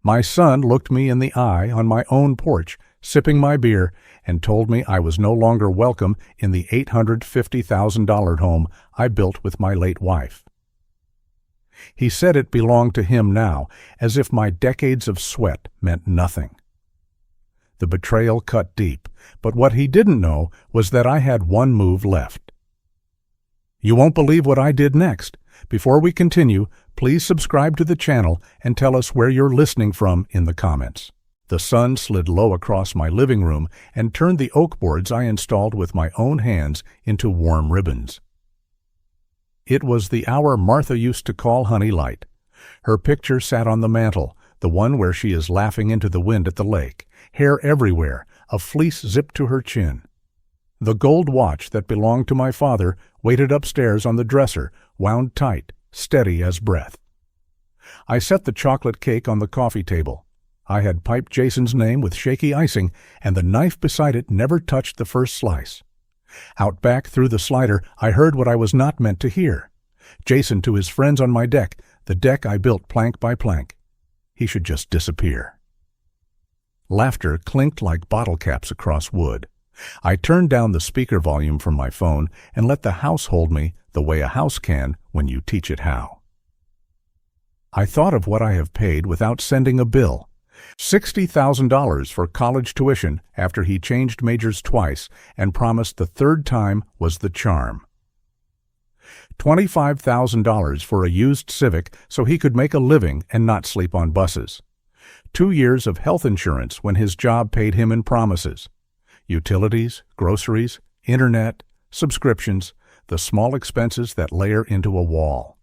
My son looked me in the eye on my own porch, sipping my beer, and told me I was no longer welcome in the $850,000 home I built with my late wife. He said it belonged to him now, as if my decades of sweat meant nothing. The betrayal cut deep, but what he didn't know was that I had one move left. You won't believe what I did next. Before we continue, please subscribe to the channel and tell us where you're listening from in the comments. The sun slid low across my living room and turned the oak boards I installed with my own hands into warm ribbons. It was the hour Martha used to call Honey Light. Her picture sat on the mantel, the one where she is laughing into the wind at the lake, hair everywhere, a fleece zipped to her chin. The gold watch that belonged to my father waited upstairs on the dresser, wound tight, steady as breath. I set the chocolate cake on the coffee table. I had piped Jason's name with shaky icing, and the knife beside it never touched the first slice. Out back through the slider, I heard what I was not meant to hear. Jason to his friends on my deck, the deck I built plank by plank. He should just disappear. Laughter clinked like bottle caps across wood. I turned down the speaker volume from my phone and let the house hold me the way a house can when you teach it how. I thought of what I have paid without sending a bill. $60,000 for college tuition after he changed majors twice and promised the third time was the charm. $25,000 for a used Civic so he could make a living and not sleep on buses. 2 years of health insurance when his job paid him in promises. Utilities, groceries, internet, subscriptions, the small expenses that layer into a wall.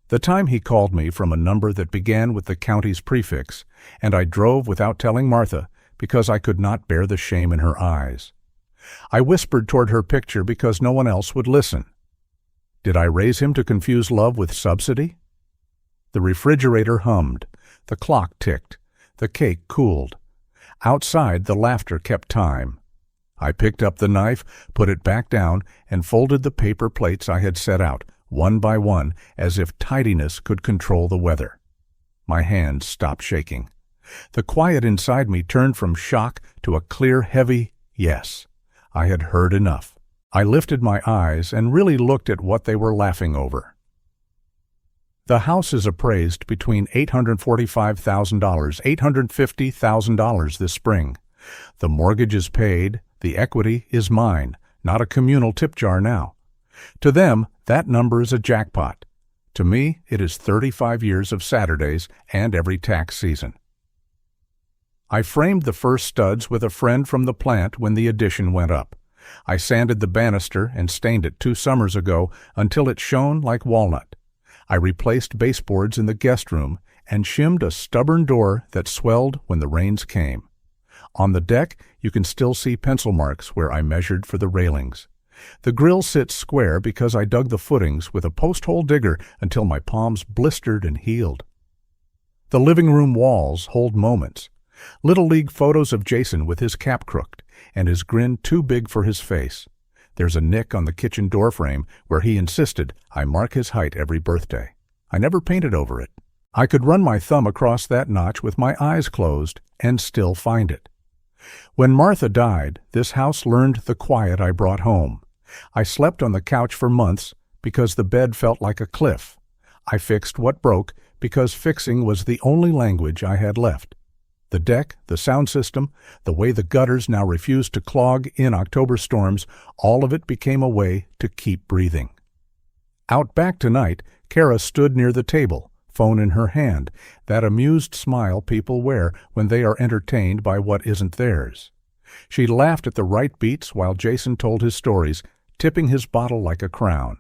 The time he called me from a number that began with the county's prefix, and I drove without telling Martha because I could not bear the shame in her eyes. I whispered toward her picture because no one else would listen. Did I raise him to confuse love with subsidy? The refrigerator hummed. The clock ticked. The cake cooled. Outside, the laughter kept time. I picked up the knife, put it back down, and folded the paper plates I had set out, one by one, as if tidiness could control the weather. My hands stopped shaking. The quiet inside me turned from shock to a clear, heavy yes. I had heard enough. I lifted my eyes and really looked at what they were laughing over. The house is appraised between $845,000, $850,000 this spring. The mortgage is paid, the equity is mine, not a communal tip jar now. To them, that number is a jackpot. To me, it is 35 years of Saturdays and every tax season. I framed the first studs with a friend from the plant when the addition went up. I sanded the banister and stained it 2 summers ago until it shone like walnut. I replaced baseboards in the guest room and shimmed a stubborn door that swelled when the rains came. On the deck, you can still see pencil marks where I measured for the railings. The grill sits square because I dug the footings with a post-hole digger until my palms blistered and healed. The living room walls hold moments. Little League photos of Jason with his cap crooked and his grin too big for his face. There's a nick on the kitchen doorframe where he insisted I mark his height every birthday. I never painted over it. I could run my thumb across that notch with my eyes closed and still find it. When Martha died, this house learned the quiet I brought home. I slept on the couch for months because the bed felt like a cliff. I fixed what broke because fixing was the only language I had left. The deck, the sound system, the way the gutters now refused to clog in October storms, all of it became a way to keep breathing. Out back tonight, Kara stood near the table, phone in her hand, that amused smile people wear when they are entertained by what isn't theirs. She laughed at the right beats while Jason told his stories, tipping his bottle like a crown.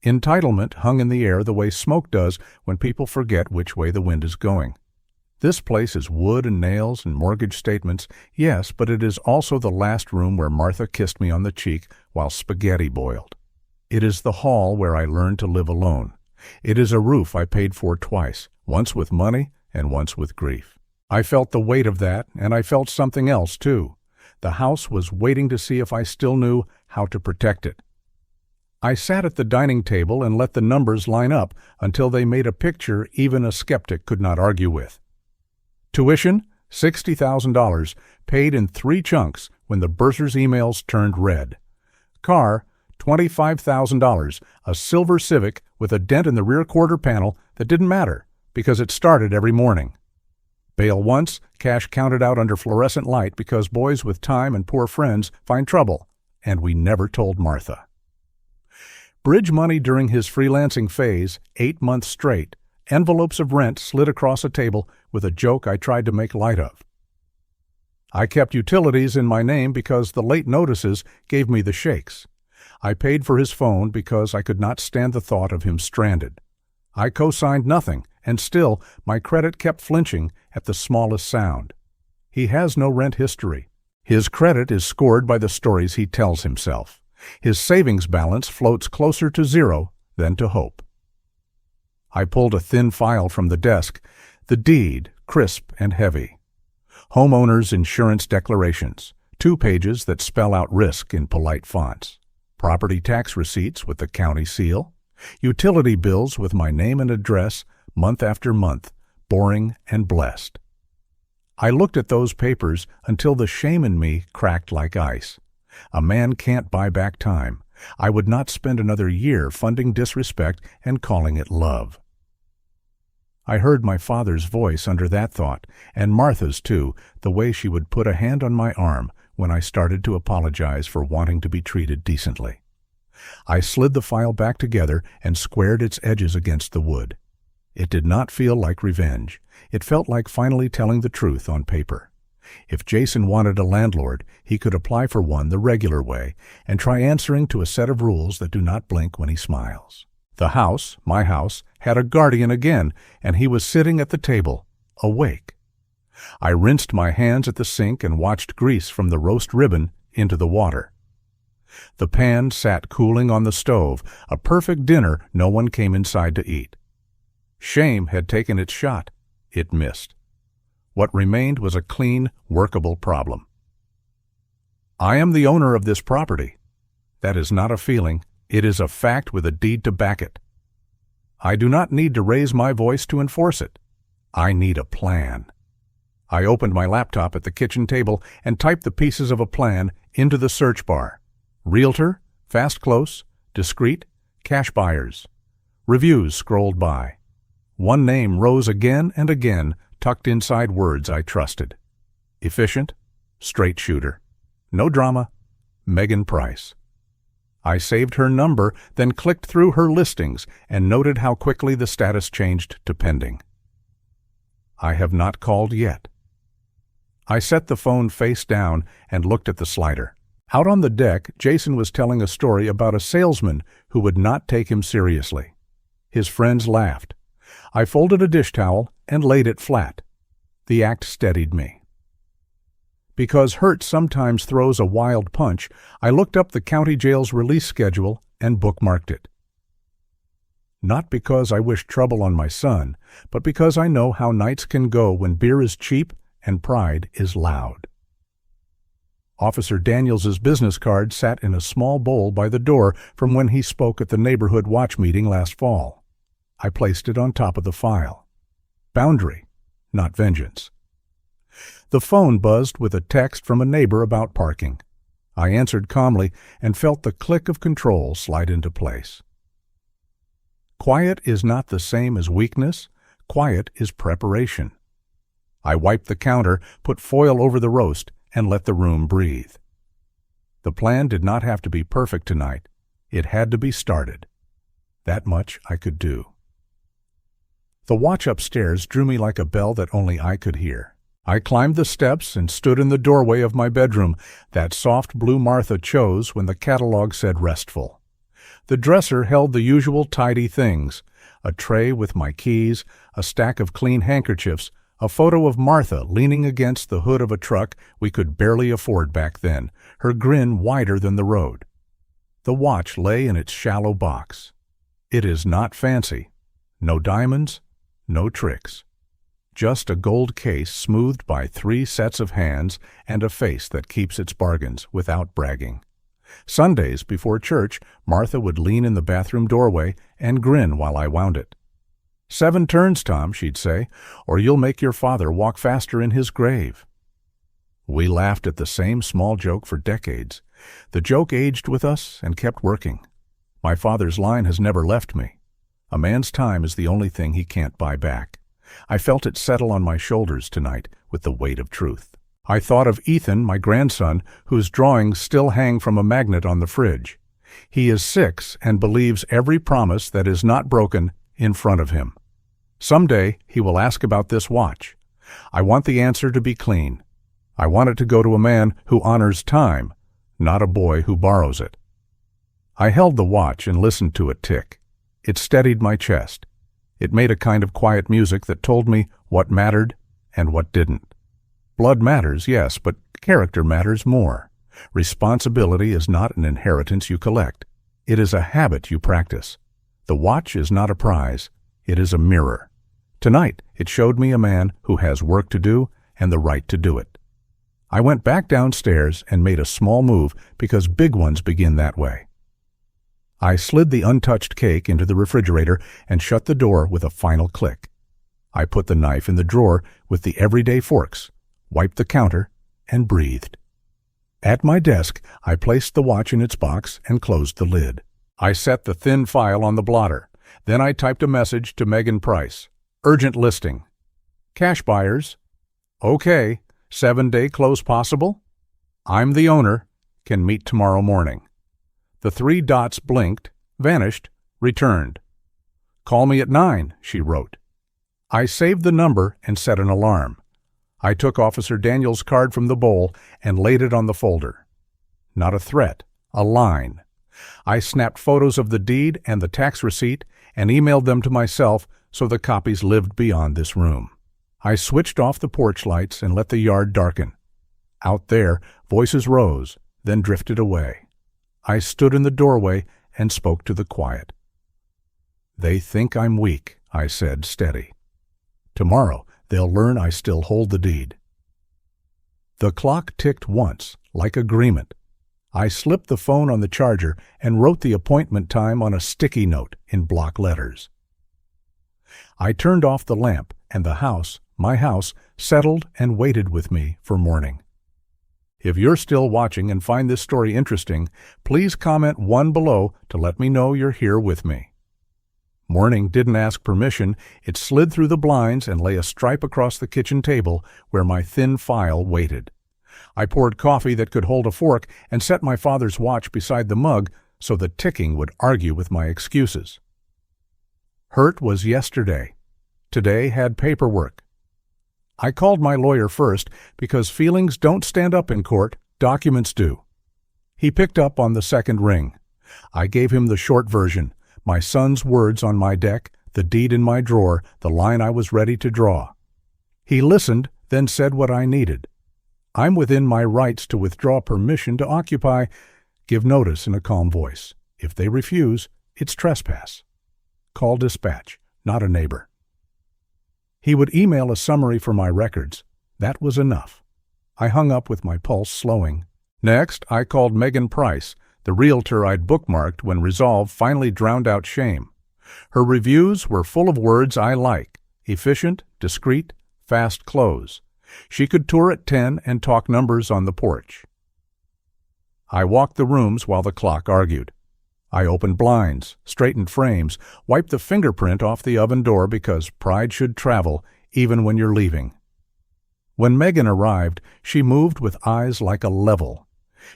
Entitlement hung in the air the way smoke does when people forget which way the wind is going. This place is wood and nails and mortgage statements, yes, but it is also the last room where Martha kissed me on the cheek while spaghetti boiled. It is the hall where I learned to live alone. It is a roof I paid for twice, once with money and once with grief. I felt the weight of that, and I felt something else, too. The house was waiting to see if I still knew how to protect it. I sat at the dining table and let the numbers line up until they made a picture even a skeptic could not argue with. Tuition, $60,000, paid in 3 chunks when the bursar's emails turned red. Car, $25,000, a silver Civic with a dent in the rear quarter panel that didn't matter because it started every morning. Bail once, cash counted out under fluorescent light because boys with time and poor friends find trouble, and we never told Martha. Bridge money during his freelancing phase, 8 months straight, envelopes of rent slid across a table with a joke I tried to make light of. I kept utilities in my name because the late notices gave me the shakes. I paid for his phone because I could not stand the thought of him stranded. I co-signed nothing, and still my credit kept flinching at the smallest sound. He has no rent history. His credit is scored by the stories he tells himself. His savings balance floats closer to zero than to hope. I pulled a thin file from the desk, the deed, crisp and heavy. Homeowners' insurance declarations, 2 pages that spell out risk in polite fonts. Property tax receipts with the county seal. Utility bills with my name and address, month after month, boring and blessed. I looked at those papers until the shame in me cracked like ice. A man can't buy back time. I would not spend another year funding disrespect and calling it love. I heard my father's voice under that thought, and Martha's too, the way she would put a hand on my arm when I started to apologize for wanting to be treated decently. I slid the file back together and squared its edges against the wood. It did not feel like revenge. It felt like finally telling the truth on paper. If Jason wanted a landlord, he could apply for one the regular way and try answering to a set of rules that do not blink when he smiles. The house, my house, had a guardian again, and he was sitting at the table, awake. I rinsed my hands at the sink and watched grease from the roast ribbon into the water. The pan sat cooling on the stove, a perfect dinner no one came inside to eat. Shame had taken its shot. It missed. What remained was a clean, workable problem. I am the owner of this property. That is not a feeling. It is a fact with a deed to back it. I do not need to raise my voice to enforce it. I need a plan. I opened my laptop at the kitchen table and typed the pieces of a plan into the search bar. Realtor, fast close, discreet, cash buyers. Reviews scrolled by. One name rose again and again, tucked inside words I trusted. Efficient, straight shooter. No drama, Megan Price. I saved her number, then clicked through her listings and noted how quickly the status changed to pending. I have not called yet. I set the phone face down and looked at the slider. Out on the deck, Jason was telling a story about a salesman who would not take him seriously. His friends laughed. I folded a dish towel and laid it flat. The act steadied me. Because hurt sometimes throws a wild punch, I looked up the county jail's release schedule and bookmarked it. Not because I wish trouble on my son, but because I know how nights can go when beer is cheap and pride is loud. Officer Daniels's business card sat in a small bowl by the door from when he spoke at the neighborhood watch meeting last fall. I placed it on top of the file. Boundary, not vengeance. The phone buzzed with a text from a neighbor about parking. I answered calmly and felt the click of control slide into place. Quiet is not the same as weakness. Quiet is preparation. I wiped the counter, put foil over the roast, and let the room breathe. The plan did not have to be perfect tonight. It had to be started. That much I could do. The watch upstairs drew me like a bell that only I could hear. I climbed the steps and stood in the doorway of my bedroom, that soft blue Martha chose when the catalog said restful. The dresser held the usual tidy things, a tray with my keys, a stack of clean handkerchiefs, a photo of Martha leaning against the hood of a truck we could barely afford back then, her grin wider than the road. The watch lay in its shallow box. It is not fancy. No diamonds, no tricks. Just a gold case smoothed by 3 sets of hands and a face that keeps its bargains without bragging. Sundays before church, Martha would lean in the bathroom doorway and grin while I wound it. 7 turns, Tom, she'd say, or you'll make your father walk faster in his grave. We laughed at the same small joke for decades. The joke aged with us and kept working. My father's line has never left me. A man's time is the only thing he can't buy back. I felt it settle on my shoulders tonight with the weight of truth. I thought of Ethan, my grandson, whose drawings still hang from a magnet on the fridge. He is 6 and believes every promise that is not broken in front of him. Someday he will ask about this watch. I want the answer to be clean. I want it to go to a man who honors time, not a boy who borrows it. I held the watch and listened to it tick. It steadied my chest. It made a kind of quiet music that told me what mattered and what didn't. Blood matters, yes, but character matters more. Responsibility is not an inheritance you collect. It is a habit you practice. The watch is not a prize. It is a mirror. Tonight, it showed me a man who has work to do and the right to do it. I went back downstairs and made a small move because big ones begin that way. I slid the untouched cake into the refrigerator and shut the door with a final click. I put the knife in the drawer with the everyday forks, wiped the counter, and breathed. At my desk, I placed the watch in its box and closed the lid. I set the thin file on the blotter. Then I typed a message to Megan Price. Urgent listing. Cash buyers. Okay. 7-day close possible? I'm the owner. Can meet tomorrow morning. The 3 dots blinked, vanished, returned. Call me at 9, she wrote. I saved the number and set an alarm. I took Officer Daniel's card from the bowl and laid it on the folder. Not a threat, a line. I snapped photos of the deed and the tax receipt and emailed them to myself so the copies lived beyond this room. I switched off the porch lights and let the yard darken. Out there, voices rose, then drifted away. I stood in the doorway and spoke to the quiet. They think I'm weak, I said, steady. Tomorrow, they'll learn I still hold the deed. The clock ticked once, like agreement. I slipped the phone on the charger and wrote the appointment time on a sticky note in block letters. I turned off the lamp, and the house, my house, settled and waited with me for morning. If you're still watching and find this story interesting, please comment 1 below to let me know you're here with me. Morning didn't ask permission. It slid through the blinds and lay a stripe across the kitchen table where my thin file waited. I poured coffee that could hold a fork and set my father's watch beside the mug so the ticking would argue with my excuses. Hurt was yesterday. Today had paperwork. I called my lawyer first because feelings don't stand up in court, documents do. He picked up on the second ring. I gave him the short version, my son's words on my deck, the deed in my drawer, the line I was ready to draw. He listened, then said what I needed. I'm within my rights to withdraw permission to occupy, give notice in a calm voice. If they refuse, it's trespass. Call dispatch, not a neighbor. He would email a summary for my records. That was enough. I hung up with my pulse slowing. Next, I called Megan Price, the realtor I'd bookmarked when resolve finally drowned out shame. Her reviews were full of words I like: efficient, discreet, fast close. She could tour at 10 and talk numbers on the porch. I walked the rooms while the clock argued. I opened blinds, straightened frames, wiped the fingerprint off the oven door because pride should travel even when you're leaving. When Megan arrived, she moved with eyes like a level.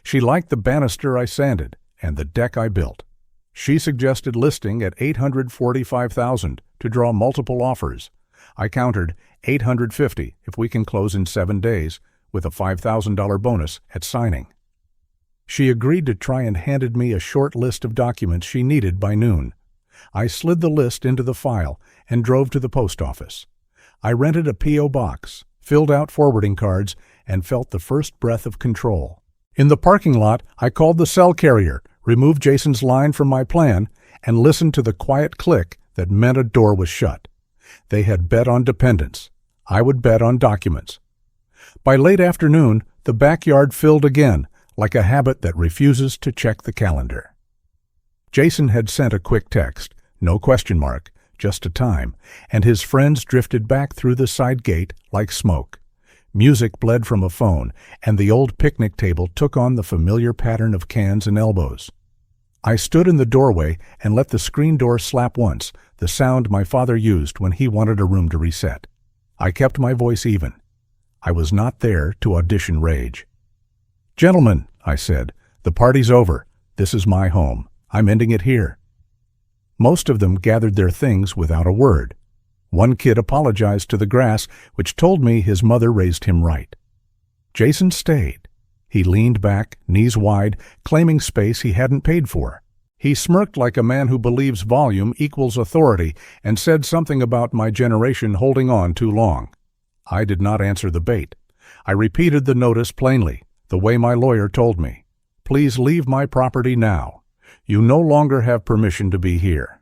She liked the banister I sanded and the deck I built. She suggested listing at $845,000 to draw multiple offers. I countered $850 if we can close in 7 days, with a $5,000 bonus at signing. She agreed to try and handed me a short list of documents she needed by noon. I slid the list into the file and drove to the post office. I rented a P.O. box, filled out forwarding cards, and felt the first breath of control. In the parking lot, I called the cell carrier, removed Jason's line from my plan, and listened to the quiet click that meant a door was shut. They had bet on dependence. I would bet on documents. By late afternoon, the backyard filled again, like a habit that refuses to check the calendar. Jason had sent a quick text, no question mark, just a time, and his friends drifted back through the side gate like smoke. Music bled from a phone, and the old picnic table took on the familiar pattern of cans and elbows. I stood in the doorway and let the screen door slap once, the sound my father used when he wanted a room to reset. I kept my voice even. I was not there to audition rage. "Gentlemen," I said, "the party's over. This is my home. I'm ending it here." Most of them gathered their things without a word. One kid apologized to the grass, which told me his mother raised him right. Jason stayed. He leaned back, knees wide, claiming space he hadn't paid for. He smirked like a man who believes volume equals authority and said something about my generation holding on too long. I did not answer the bait. I repeated the notice plainly, the way my lawyer told me. "Please leave my property now. You no longer have permission to be here."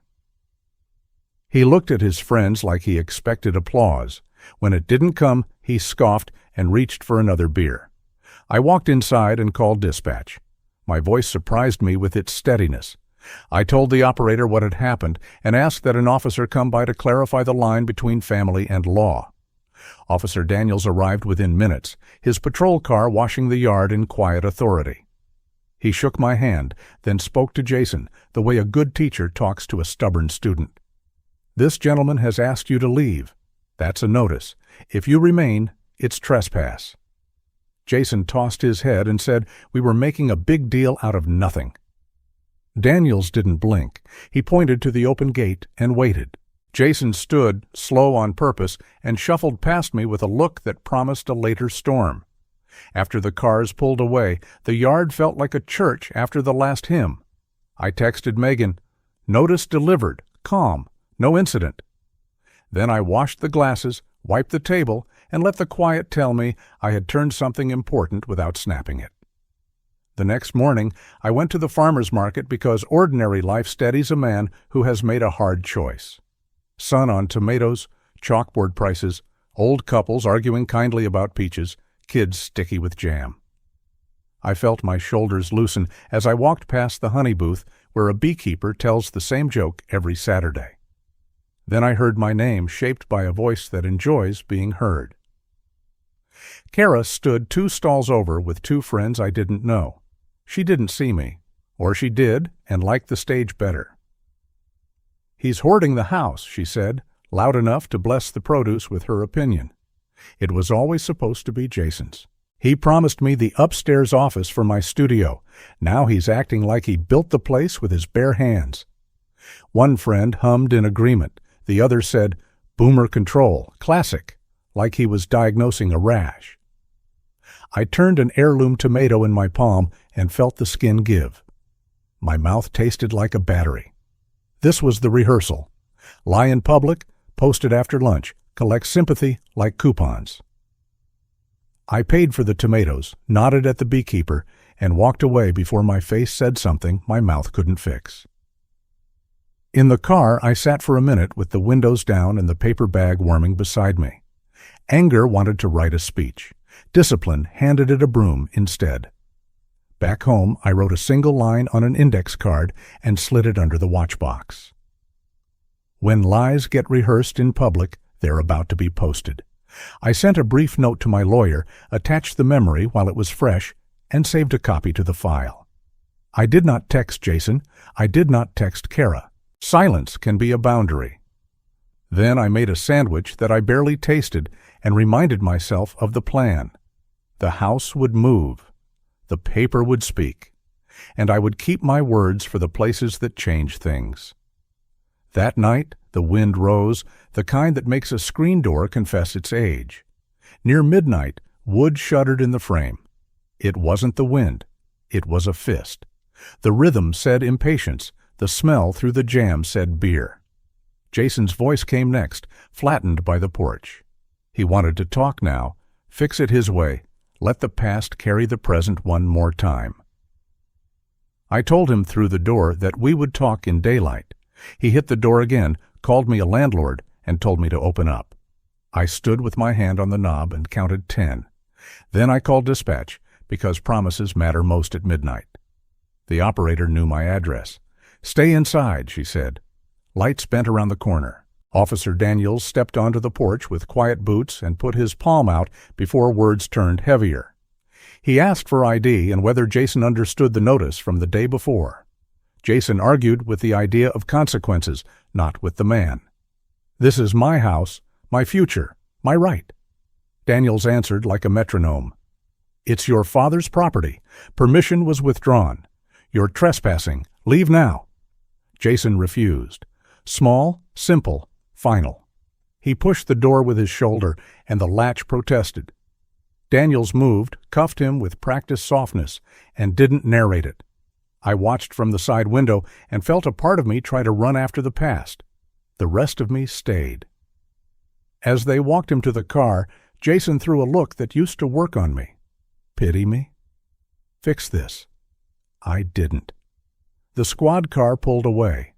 He looked at his friends like he expected applause. When it didn't come, he scoffed and reached for another beer. I walked inside and called dispatch. My voice surprised me with its steadiness. I told the operator what had happened and asked that an officer come by to clarify the line between family and law. Officer Daniels arrived within minutes, his patrol car washing the yard in quiet authority. He shook my hand, then spoke to Jason the way a good teacher talks to a stubborn student. "This gentleman has asked you to leave. That's a notice. If you remain, it's trespass." Jason tossed his head and said we were making a big deal out of nothing. Daniels didn't blink. He pointed to the open gate and waited. Jason stood, slow on purpose, and shuffled past me with a look that promised a later storm. After the cars pulled away, the yard felt like a church after the last hymn. I texted Megan, "Notice delivered, calm, no incident." Then I washed the glasses, wiped the table, and let the quiet tell me I had turned something important without snapping it. The next morning, I went to the farmer's market because ordinary life steadies a man who has made a hard choice. Sun on tomatoes, chalkboard prices, old couples arguing kindly about peaches, kids sticky with jam. I felt my shoulders loosen as I walked past the honey booth where a beekeeper tells the same joke every Saturday. Then I heard my name shaped by a voice that enjoys being heard. Kara stood 2 stalls over with 2 friends I didn't know. She didn't see me, or she did and liked the stage better. "He's hoarding the house," she said, loud enough to bless the produce with her opinion. It was always supposed to be Jason's. "He promised me the upstairs office for my studio. Now he's acting like he built the place with his bare hands." One friend hummed in agreement. The other said, "Boomer control, classic," like he was diagnosing a rash. I turned an heirloom tomato in my palm and felt the skin give. My mouth tasted like a battery. This was the rehearsal. Lie in public, post it after lunch, collect sympathy like coupons. I paid for the tomatoes, nodded at the beekeeper, and walked away before my face said something my mouth couldn't fix. In the car, I sat for a minute with the windows down and the paper bag warming beside me. Anger wanted to write a speech. Discipline handed it a broom instead. Back home, I wrote a single line on an index card and slid it under the watchbox. When lies get rehearsed in public, they're about to be posted. I sent a brief note to my lawyer, attached the memory while it was fresh, and saved a copy to the file. I did not text Jason. I did not text Kara. Silence can be a boundary. Then I made a sandwich that I barely tasted and reminded myself of the plan. The house would move. The paper would speak. And I would keep my words for the places that change things. That night, the wind rose, the kind that makes a screen door confess its age. Near midnight, wood shuddered in the frame. It wasn't the wind. It was a fist. The rhythm said impatience. The smell through the jam said beer. Jason's voice came next, flattened by the porch. He wanted to talk now, fix it his way, let the past carry the present one more time. I told him through the door that we would talk in daylight. He hit the door again, called me a landlord, and told me to open up. I stood with my hand on the knob and counted 10. Then I called dispatch, because promises matter most at midnight. The operator knew my address. "Stay inside," she said. Lights bent around the corner. Officer Daniels stepped onto the porch with quiet boots and put his palm out before words turned heavier. He asked for ID and whether Jason understood the notice from the day before. Jason argued with the idea of consequences, not with the man. "This is my house, my future, my right." Daniels answered like a metronome. "It's your father's property. Permission was withdrawn. You're trespassing. Leave now." Jason refused. Small, simple, final. He pushed the door with his shoulder, and the latch protested. Daniels moved, cuffed him with practiced softness, and didn't narrate it. I watched from the side window and felt a part of me try to run after the past. The rest of me stayed. As they walked him to the car, Jason threw a look that used to work on me. Pity me? Fix this. I didn't. The squad car pulled away.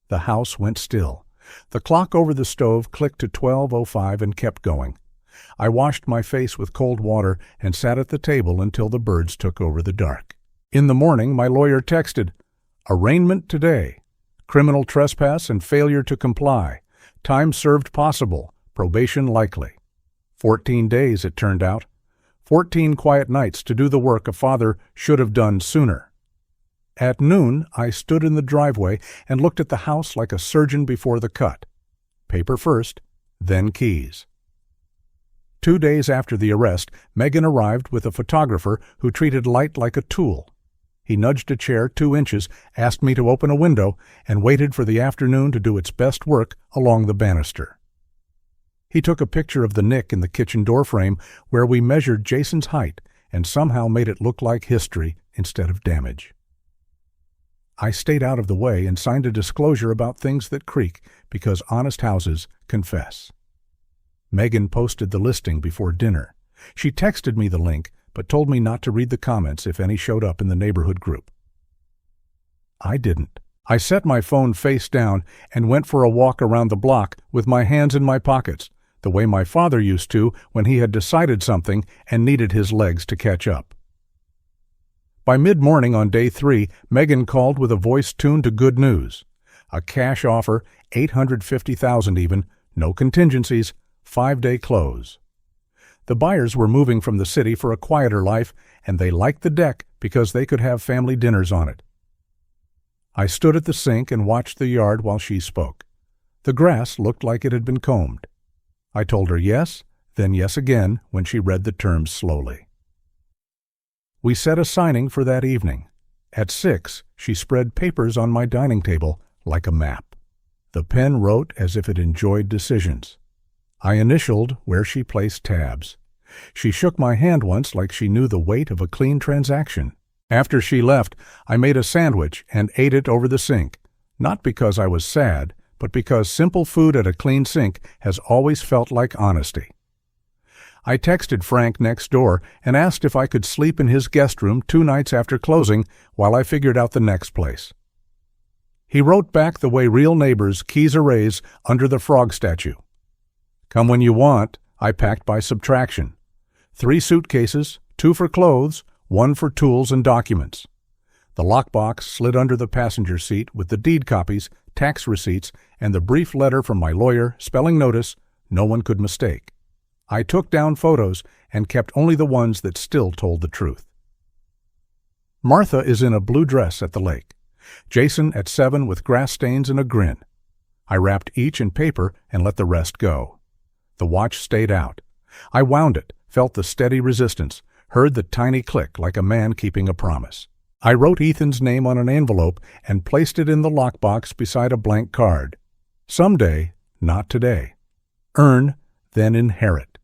The house went still. The clock over the stove clicked to 12:05 and kept going. I washed my face with cold water and sat at the table until the birds took over the dark. In the morning, my lawyer texted, "Arraignment today. Criminal trespass and failure to comply. Time served possible. Probation likely." 14 days, it turned out. 14 quiet nights to do the work a father should have done sooner. At noon, I stood in the driveway and looked at the house like a surgeon before the cut. Paper first, then keys. 2 days after the arrest, Megan arrived with a photographer who treated light like a tool. He nudged a chair 2 inches, asked me to open a window, and waited for the afternoon to do its best work along the banister. He took a picture of the nick in the kitchen doorframe where we measured Jason's height and somehow made it look like history instead of damage. I stayed out of the way and signed a disclosure about things that creak because honest houses confess. Megan posted the listing before dinner. She texted me the link, but told me not to read the comments if any showed up in the neighborhood group. I didn't. I set my phone face down and went for a walk around the block with my hands in my pockets, the way my father used to when he had decided something and needed his legs to catch up. By mid-morning on day 3, Megan called with a voice tuned to good news. A cash offer, $850,000 even, no contingencies, 5-day close. The buyers were moving from the city for a quieter life, and they liked the deck because they could have family dinners on it. I stood at the sink and watched the yard while she spoke. The grass looked like it had been combed. I told her yes, then yes again when she read the terms slowly. We set a signing for that evening. At 6, she spread papers on my dining table like a map. The pen wrote as if it enjoyed decisions. I initialed where she placed tabs. She shook my hand once like she knew the weight of a clean transaction. After she left, I made a sandwich and ate it over the sink, not because I was sad, but because simple food at a clean sink has always felt like honesty. I texted Frank next door and asked if I could sleep in his guest room 2 nights after closing while I figured out the next place. He wrote back the way real neighbors keys a raise under the frog statue. "Come when you want," I packed by subtraction. 3 suitcases, 2 for clothes, 1 for tools and documents. The lockbox slid under the passenger seat with the deed copies, tax receipts, and the brief letter from my lawyer, spelling notice, no one could mistake. I took down photos and kept only the ones that still told the truth. Martha is in a blue dress at the lake. Jason at 7 with grass stains and a grin. I wrapped each in paper and let the rest go. The watch stayed out. I wound it, felt the steady resistance, heard the tiny click like a man keeping a promise. I wrote Ethan's name on an envelope and placed it in the lockbox beside a blank card. Someday, not today. Earn, then inherit.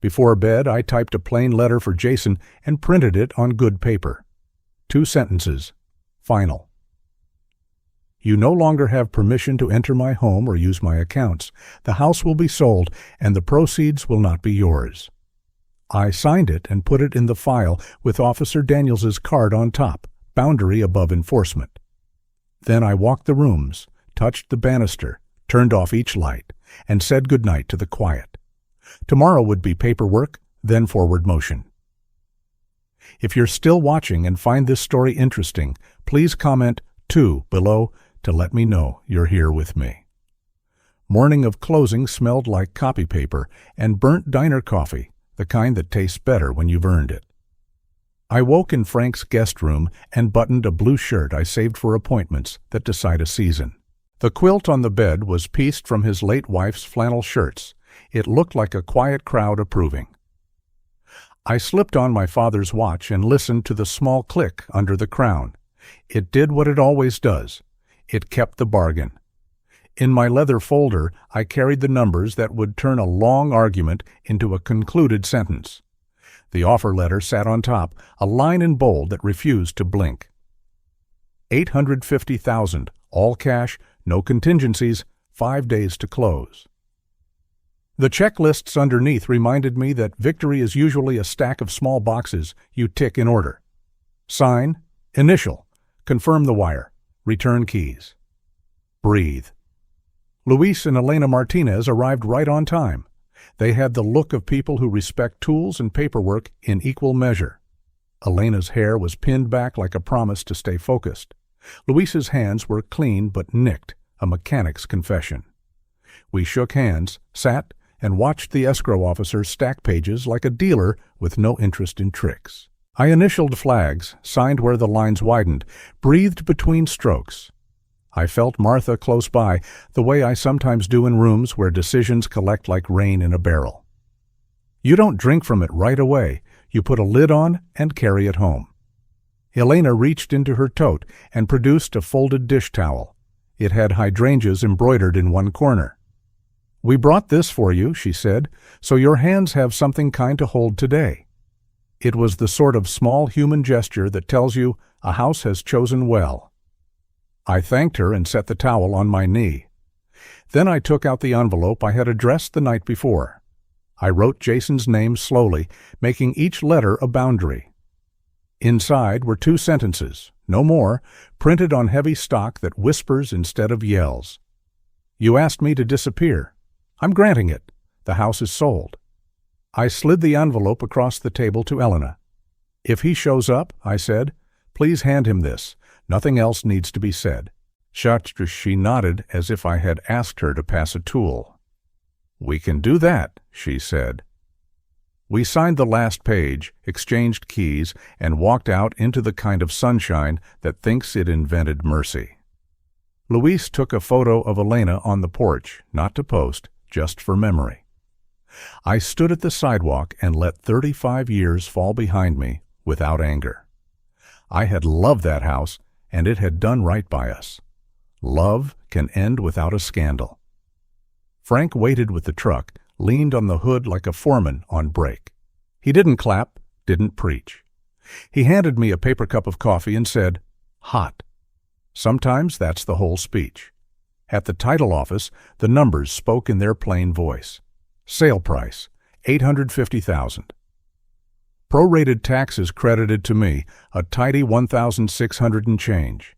Before bed, I typed a plain letter for Jason and printed it on good paper. 2 sentences. Final. You no longer have permission to enter my home or use my accounts. The house will be sold, and the proceeds will not be yours. I signed it and put it in the file with Officer Daniels's card on top, boundary above enforcement. Then I walked the rooms, touched the banister, turned off each light, and said goodnight to the quiet. Tomorrow would be paperwork, then forward motion. If you're still watching and find this story interesting, please comment 2 below to let me know you're here with me. Morning of closing smelled like copy paper and burnt diner coffee, the kind that tastes better when you've earned it. I woke in Frank's guest room and buttoned a blue shirt I saved for appointments that decide a season. The quilt on the bed was pieced from his late wife's flannel shirts. It looked like a quiet crowd approving. I slipped on my father's watch and listened to the small click under the crown. It did what it always does. It kept the bargain. In my leather folder, I carried the numbers that would turn a long argument into a concluded sentence. The offer letter sat on top, a line in bold that refused to blink. $850,000, all cash, no contingencies, 5 days to close. The checklists underneath reminded me that victory is usually a stack of small boxes you tick in order. Sign, initial, confirm the wire, return keys. Breathe. Luis and Elena Martinez arrived right on time. They had the look of people who respect tools and paperwork in equal measure. Elena's hair was pinned back like a promise to stay focused. Luis's hands were clean but nicked, a mechanic's confession. We shook hands, sat, and watched the escrow officer stack pages like a dealer with no interest in tricks. I initialed flags, signed where the lines widened, breathed between strokes. I felt Martha close by, the way I sometimes do in rooms where decisions collect like rain in a barrel. You don't drink from it right away. You put a lid on and carry it home. Elena reached into her tote and produced a folded dish towel. It had hydrangeas embroidered in one corner. "We brought this for you," she said, "so your hands have something kind to hold today." It was the sort of small human gesture that tells you a house has chosen well. I thanked her and set the towel on my knee. Then I took out the envelope I had addressed the night before. I wrote Jason's name slowly, making each letter a boundary. Inside were 2 sentences, no more, printed on heavy stock that whispers instead of yells. "You asked me to disappear. I'm granting it. The house is sold." I slid the envelope across the table to Elena. "If he shows up," I said, "please hand him this. Nothing else needs to be said." She nodded as if I had asked her to pass a tool. "We can do that," she said. We signed the last page, exchanged keys, and walked out into the kind of sunshine that thinks it invented mercy. Luis took a photo of Elena on the porch, not to post, just for memory. I stood at the sidewalk and let 35 years fall behind me without anger. I had loved that house, and it had done right by us. Love can end without a scandal. Frank waited with the truck, leaned on the hood like a foreman on break. He didn't clap, didn't preach. He handed me a paper cup of coffee and said, "Hot." Sometimes that's the whole speech. At the title office, the numbers spoke in their plain voice. Sale price, $850,000. Prorated taxes credited to me, a tidy $1,600 and change.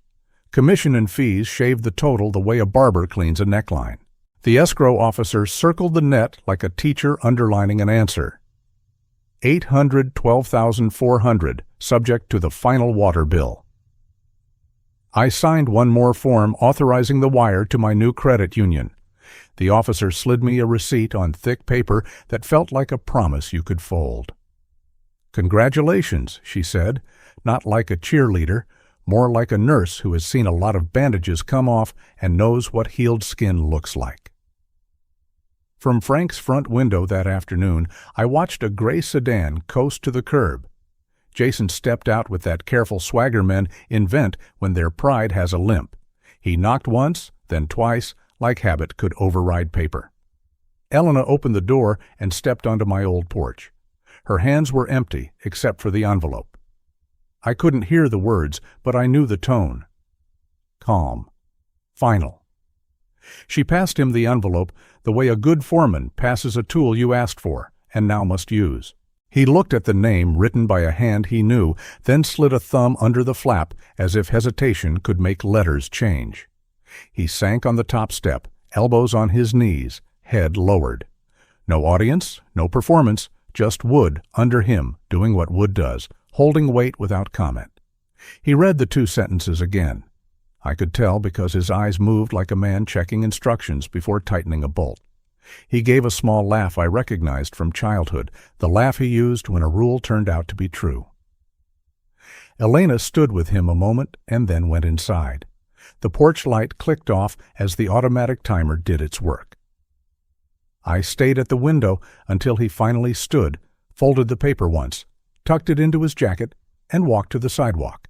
Commission and fees shaved the total the way a barber cleans a neckline. The escrow officer circled the net like a teacher underlining an answer. $812,400, subject to the final water bill. I signed one more form authorizing the wire to my new credit union. The officer slid me a receipt on thick paper that felt like a promise you could fold. "Congratulations," she said, not like a cheerleader, more like a nurse who has seen a lot of bandages come off and knows what healed skin looks like. From Frank's front window that afternoon, I watched a gray sedan coast to the curb. Jason stepped out with that careful swagger men invent when their pride has a limp. He knocked once, then twice, like habit could override paper. Elena opened the door and stepped onto my old porch. Her hands were empty, except for the envelope. I couldn't hear the words, but I knew the tone. Calm. Final. She passed him the envelope the way a good foreman passes a tool you asked for and now must use. He looked at the name written by a hand he knew, then slid a thumb under the flap as if hesitation could make letters change. He sank on the top step, elbows on his knees, head lowered. No audience, no performance, just wood under him doing what wood does, holding weight without comment. He read the 2 sentences again. I could tell because his eyes moved like a man checking instructions before tightening a bolt. He gave a small laugh I recognized from childhood, the laugh he used when a rule turned out to be true. Elena stood with him a moment and then went inside. The porch light clicked off as the automatic timer did its work. I stayed at the window until he finally stood, folded the paper once, tucked it into his jacket, and walked to the sidewalk.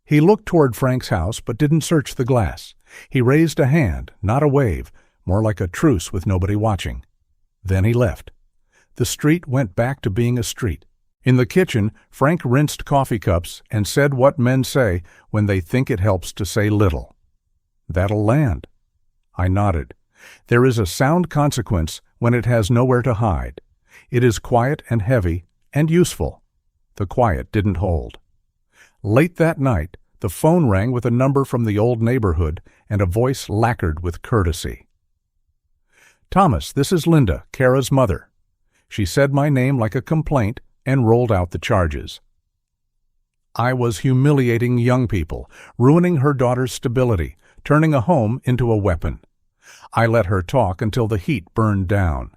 He looked toward Frank's house but didn't search the glass. He raised a hand, not a wave, more like a truce with nobody watching. Then he left. The street went back to being a street. In the kitchen, Frank rinsed coffee cups and said what men say when they think it helps to say little. "That'll land." I nodded. There is a sound consequence when it has nowhere to hide. It is quiet and heavy and useful. The quiet didn't hold. Late that night, the phone rang with a number from the old neighborhood and a voice lacquered with courtesy. "Thomas, this is Linda, Kara's mother." She said my name like a complaint and rolled out the charges. I was humiliating young people, ruining her daughter's stability, turning a home into a weapon. I let her talk until the heat burned down.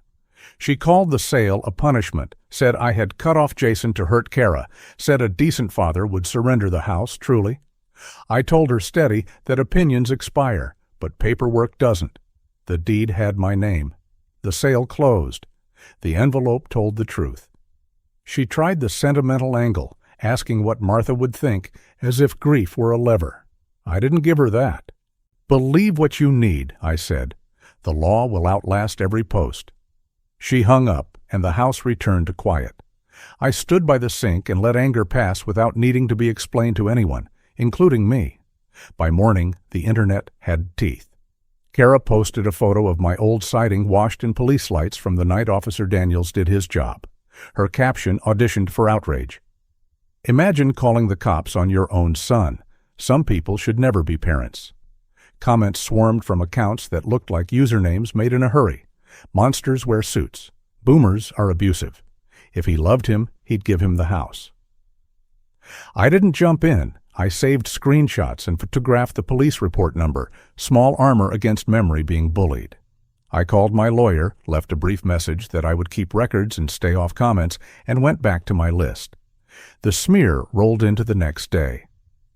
She called the sale a punishment, said I had cut off Jason to hurt Kara, said a decent father would surrender the house, truly. I told her steady that opinions expire, but paperwork doesn't. The deed had my name. The sale closed. The envelope told the truth. She tried the sentimental angle, asking what Martha would think, as if grief were a lever. I didn't give her that. "Believe what you need," I said. "The law will outlast every post." She hung up, and the house returned to quiet. I stood by the sink and let anger pass without needing to be explained to anyone, including me. By morning, the internet had teeth. Kara posted a photo of my old siding washed in police lights from the night Officer Daniels did his job. Her caption auditioned for outrage. "Imagine calling the cops on your own son. Some people should never be parents." Comments swarmed from accounts that looked like usernames made in a hurry. "Monsters wear suits. Boomers are abusive. If he loved him, he'd give him the house." I didn't jump in. I saved screenshots and photographed the police report number, small armor against memory being bullied. I called my lawyer, left a brief message that I would keep records and stay off comments, and went back to my list. The smear rolled into the next day.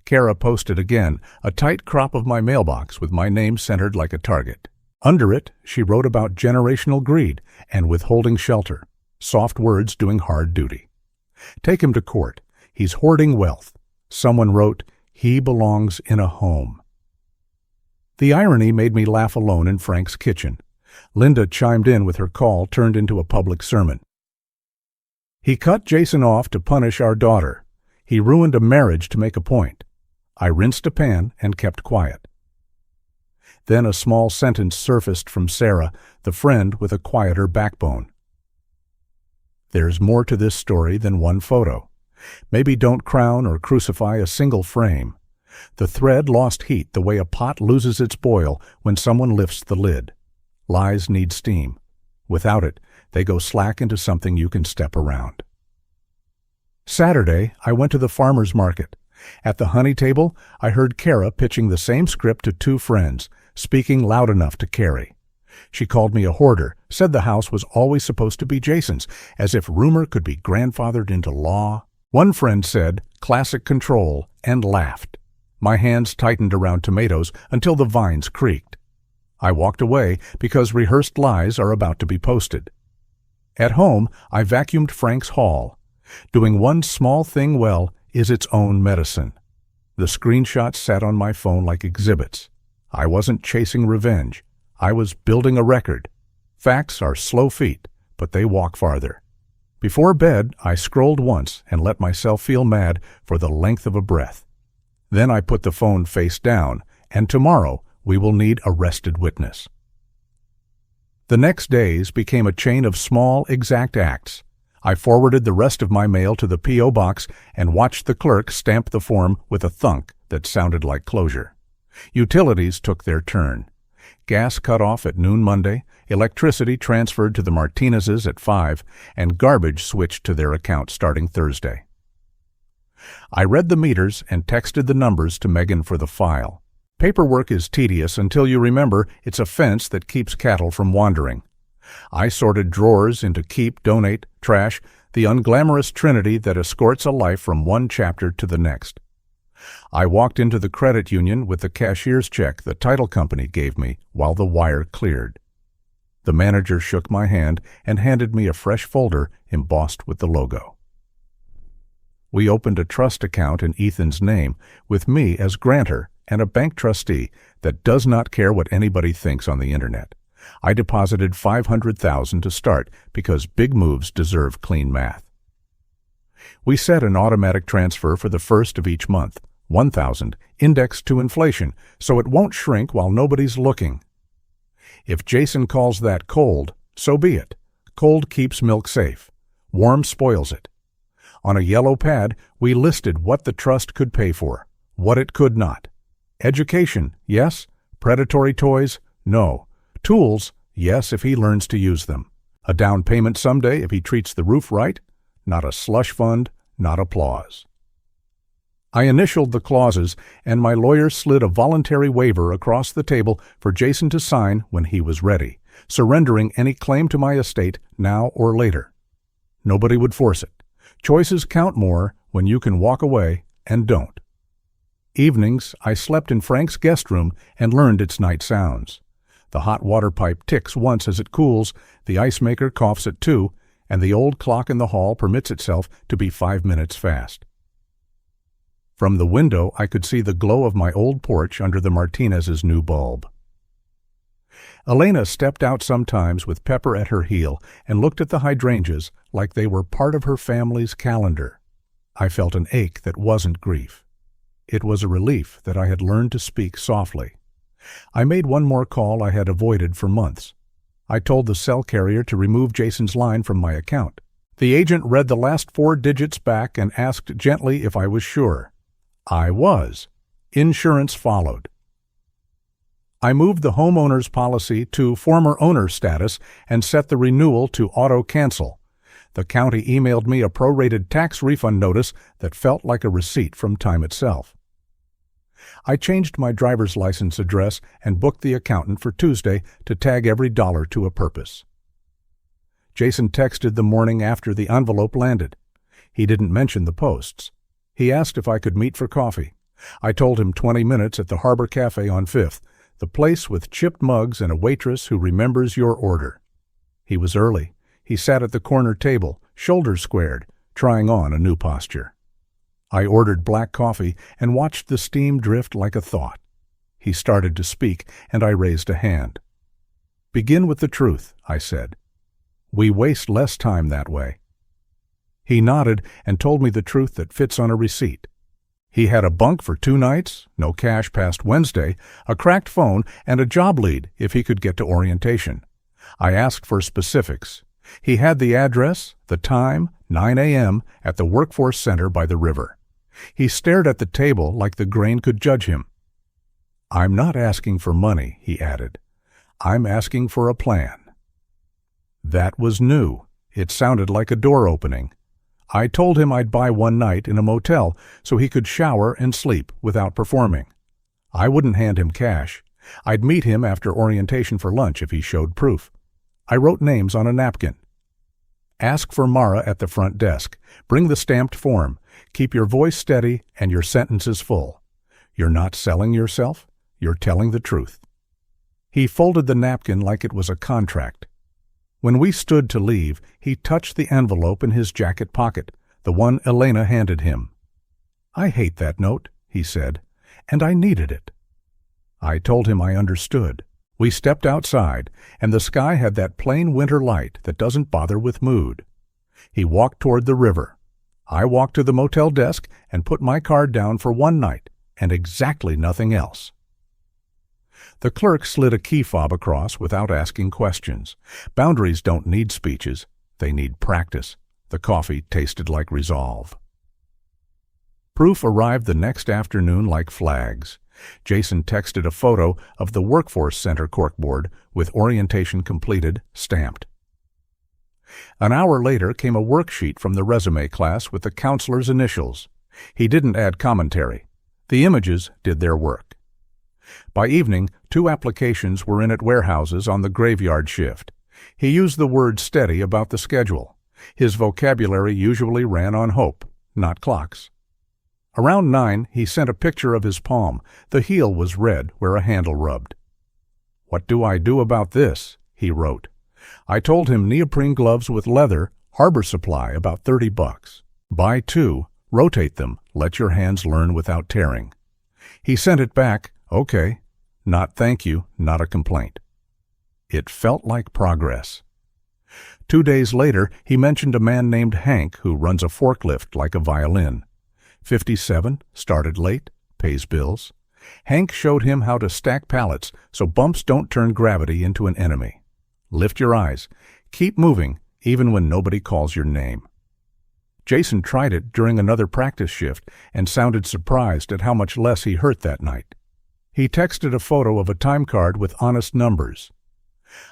Kara posted again, a tight crop of my mailbox with my name centered like a target. Under it, she wrote about generational greed and withholding shelter, soft words doing hard duty. "Take him to court. He's hoarding wealth." Someone wrote, "He belongs in a home." The irony made me laugh alone in Frank's kitchen. Linda chimed in with her call turned into a public sermon. "He cut Jason off to punish our daughter. He ruined a marriage to make a point." I rinsed a pan and kept quiet. Then a small sentence surfaced from Sarah, the friend with a quieter backbone. "There's more to this story than one photo. Maybe don't crown or crucify a single frame. The thread lost heat the way a pot loses its boil when someone lifts the lid. Lies need steam. Without it, they go slack into something you can step around." Saturday, I went to the farmer's market. At the honey table, I heard Kara pitching the same script to two friends, speaking loud enough to carry. She called me a hoarder, said the house was always supposed to be Jason's, as if rumor could be grandfathered into law. One friend said, "Classic control," and laughed. My hands tightened around tomatoes until the vines creaked. I walked away because rehearsed lies are about to be posted. At home, I vacuumed Frank's hall. Doing one small thing well is its own medicine. The screenshots sat on my phone like exhibits. I wasn't chasing revenge. I was building a record. Facts are slow feet, but they walk farther. Before bed, I scrolled once and let myself feel mad for the length of a breath. Then I put the phone face down, and tomorrow we will need a rested witness. The next days became a chain of small, exact acts. I forwarded the rest of my mail to the P.O. box and watched the clerk stamp the form with a thunk that sounded like closure. Utilities took their turn. Gas cut off at noon Monday, electricity transferred to the Martinez's at 5, and garbage switched to their account starting Thursday. I read the meters and texted the numbers to Megan for the file. Paperwork is tedious until you remember it's a fence that keeps cattle from wandering. I sorted drawers into keep, donate, trash, the unglamorous trinity that escorts a life from one chapter to the next. I walked into the credit union with the cashier's check the title company gave me while the wire cleared. The manager shook my hand and handed me a fresh folder embossed with the logo. We opened a trust account in Ethan's name with me as grantor and a bank trustee that does not care what anybody thinks on the internet. I deposited $500,000 to start because big moves deserve clean math. We set an automatic transfer for the first of each month, $1,000, indexed to inflation, so it won't shrink while nobody's looking. If Jason calls that cold, so be it. Cold keeps milk safe. Warm spoils it. On a yellow pad, we listed what the trust could pay for, what it could not. Education, yes. Predatory toys, no. Tools, yes, if he learns to use them. A down payment someday if he treats the roof right. Not a slush fund, not applause. I initialed the clauses, and my lawyer slid a voluntary waiver across the table for Jason to sign when he was ready, surrendering any claim to my estate now or later. Nobody would force it. Choices count more when you can walk away and don't. Evenings, I slept in Frank's guest room and learned its night sounds. The hot water pipe ticks once as it cools, the ice maker coughs at 2, and the old clock in the hall permits itself to be 5 minutes fast. From the window, I could see the glow of my old porch under the Martinez's new bulb. Elena stepped out sometimes with Pepper at her heel and looked at the hydrangeas like they were part of her family's calendar. I felt an ache that wasn't grief. It was a relief that I had learned to speak softly. I made one more call I had avoided for months. I told the cell carrier to remove Jason's line from my account. The agent read the last 4 digits back and asked gently if I was sure. I was. Insurance followed. I moved the homeowner's policy to former owner status and set the renewal to auto-cancel. The county emailed me a prorated tax refund notice that felt like a receipt from time itself. I changed my driver's license address and booked the accountant for Tuesday to tag every dollar to a purpose. Jason texted the morning after the envelope landed. He didn't mention the posts. He asked if I could meet for coffee. I told him 20 minutes at the Harbor Cafe on 5th, the place with chipped mugs and a waitress who remembers your order. He was early. He sat at the corner table, shoulders squared, trying on a new posture. I ordered black coffee and watched the steam drift like a thought. He started to speak, and I raised a hand. "Begin with the truth," I said. "We waste less time that way." He nodded and told me the truth that fits on a receipt. He had a bunk for 2 nights, no cash past Wednesday, a cracked phone, and a job lead if he could get to orientation. I asked for specifics. He had the address, the time, 9 a.m., at the Workforce Center by the river. He stared at the table like the grain could judge him. "I'm not asking for money," he added. "I'm asking for a plan." That was new. It sounded like a door opening. I told him I'd buy 1 night in a motel so he could shower and sleep without performing. I wouldn't hand him cash. I'd meet him after orientation for lunch if he showed proof. I wrote names on a napkin. Ask for Mara at the front desk. Bring the stamped form. Keep your voice steady and your sentences full. You're not selling yourself. You're telling the truth. He folded the napkin like it was a contract. When we stood to leave, he touched the envelope in his jacket pocket, the one Elena handed him. "I hate that note," he said, "and I needed it." I told him I understood. We stepped outside, and the sky had that plain winter light that doesn't bother with mood. He walked toward the river. I walked to the motel desk and put my card down for 1 night, and exactly nothing else. The clerk slid a key fob across without asking questions. Boundaries don't need speeches. They need practice. The coffee tasted like resolve. Proof arrived the next afternoon like flags. Jason texted a photo of the Workforce Center corkboard with orientation completed, stamped. An hour later came a worksheet from the resume class with the counselor's initials. He didn't add commentary. The images did their work. By evening, 2 applications were in at warehouses on the graveyard shift. He used the word steady about the schedule. His vocabulary usually ran on hope, not clocks. Around 9, he sent a picture of his palm. The heel was red where a handle rubbed. "What do I do about this?" he wrote. I told him neoprene gloves with leather, Harbor Supply, about $30. Buy 2, rotate them, let your hands learn without tearing. He sent it back, okay. Not thank you, not a complaint. It felt like progress. 2 days later, he mentioned a man named Hank who runs a forklift like a violin. 57, started late, pays bills. Hank showed him how to stack pallets so bumps don't turn gravity into an enemy. Lift your eyes. Keep moving, even when nobody calls your name. Jason tried it during another practice shift and sounded surprised at how much less he hurt that night. He texted a photo of a time card with honest numbers.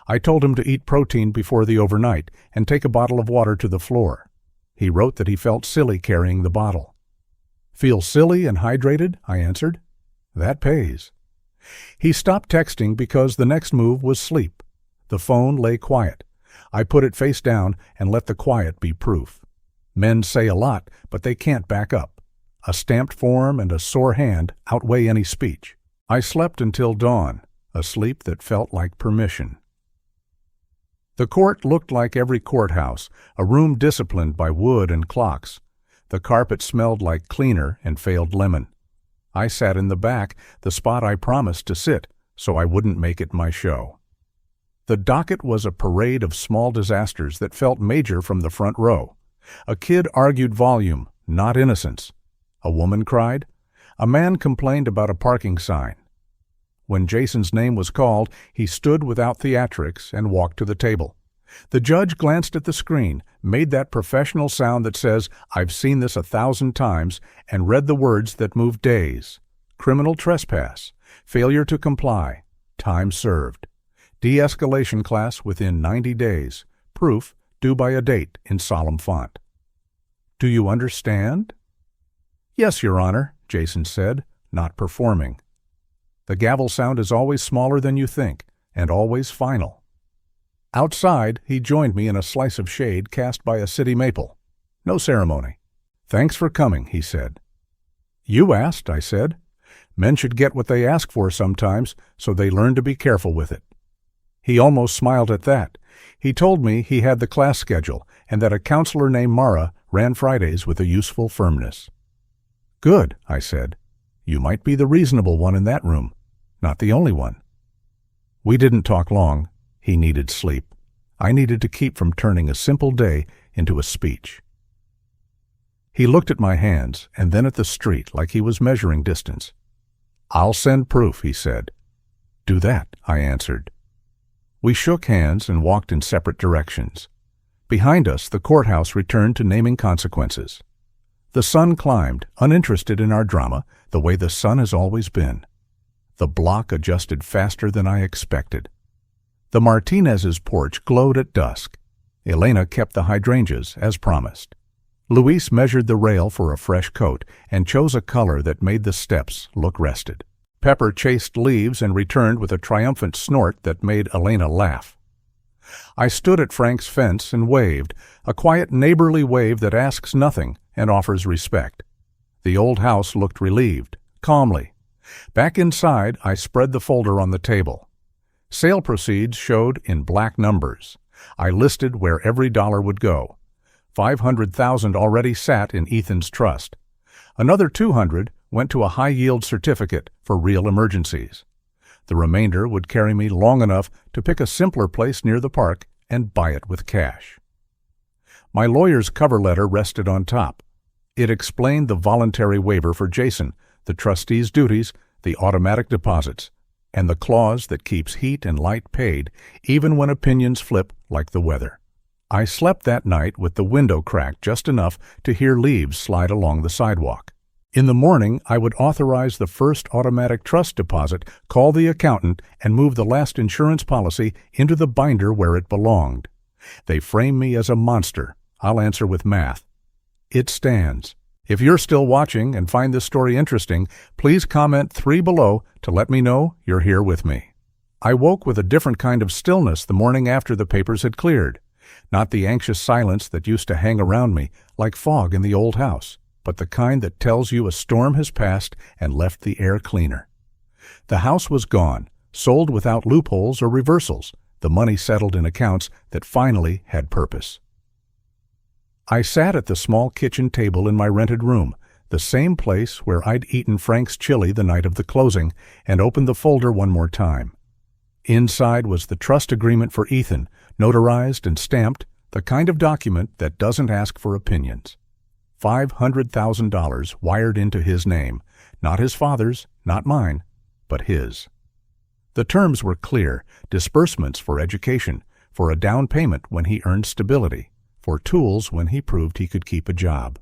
I told him to eat protein before the overnight and take a bottle of water to the floor. He wrote that he felt silly carrying the bottle. "Feel silly and hydrated?" I answered. "That pays." He stopped texting because the next move was sleep. The phone lay quiet. I put it face down and let the quiet be proof. Men say a lot, but they can't back up. A stamped form and a sore hand outweigh any speech. I slept until dawn, a sleep that felt like permission. The court looked like every courthouse, a room disciplined by wood and clocks. The carpet smelled like cleaner and failed lemon. I sat in the back, the spot I promised to sit, so I wouldn't make it my show. The docket was a parade of small disasters that felt major from the front row. A kid argued volume, not innocence. A woman cried. A man complained about a parking sign. When Jason's name was called, he stood without theatrics and walked to the table. The judge glanced at the screen, made that professional sound that says, "I've seen this 1,000 times," and read the words that move days. Criminal trespass, failure to comply, time served. De-escalation class within 90 days, proof due by a date in solemn font. "Do you understand?" "Yes, Your Honor," Jason said, not performing. The gavel sound is always smaller than you think, and always final. Outside, he joined me in a slice of shade cast by a city maple. No ceremony. "Thanks for coming," he said. "You asked," I said. "Men should get what they ask for sometimes, so they learn to be careful with it." He almost smiled at that. He told me he had the class schedule and that a counselor named Mara ran Fridays with a useful firmness. "Good," I said. "You might be the reasonable one in that room, not the only one." We didn't talk long. He needed sleep. I needed to keep from turning a simple day into a speech. He looked at my hands and then at the street like he was measuring distance. "I'll send proof," he said. "Do that," I answered. We shook hands and walked in separate directions. Behind us, the courthouse returned to naming consequences. The sun climbed, uninterested in our drama, the way the sun has always been. The block adjusted faster than I expected. The Martinez's porch glowed at dusk. Elena kept the hydrangeas, as promised. Luis measured the rail for a fresh coat and chose a color that made the steps look rested. Pepper chased leaves and returned with a triumphant snort that made Elena laugh. I stood at Frank's fence and waved, a quiet neighborly wave that asks nothing and offers respect. The old house looked relieved, calmly. Back inside, I spread the folder on the table. Sale proceeds showed in black numbers. I listed where every dollar would go. 500,000 already sat in Ethan's trust. Another 200 went to a high-yield certificate for real emergencies. The remainder would carry me long enough to pick a simpler place near the park and buy it with cash. My lawyer's cover letter rested on top. It explained the voluntary waiver for Jason, the trustee's duties, the automatic deposits, and the clause that keeps heat and light paid even when opinions flip like the weather. I slept that night with the window cracked just enough to hear leaves slide along the sidewalk. In the morning, I would authorize the first automatic trust deposit, call the accountant, and move the last insurance policy into the binder where it belonged. They frame me as a monster. I'll answer with math. It stands. If you're still watching and find this story interesting, please comment 3 below to let me know you're here with me. I woke with a different kind of stillness the morning after the papers had cleared. Not the anxious silence that used to hang around me like fog in the old house, but the kind that tells you a storm has passed and left the air cleaner. The house was gone, sold without loopholes or reversals, the money settled in accounts that finally had purpose. I sat at the small kitchen table in my rented room, the same place where I'd eaten Frank's chili the night of the closing, and opened the folder one more time. Inside was the trust agreement for Ethan, notarized and stamped, the kind of document that doesn't ask for opinions. $500,000 wired into his name, not his father's, not mine, but his. The terms were clear: disbursements for education, for a down payment when he earned stability, for tools when he proved he could keep a job.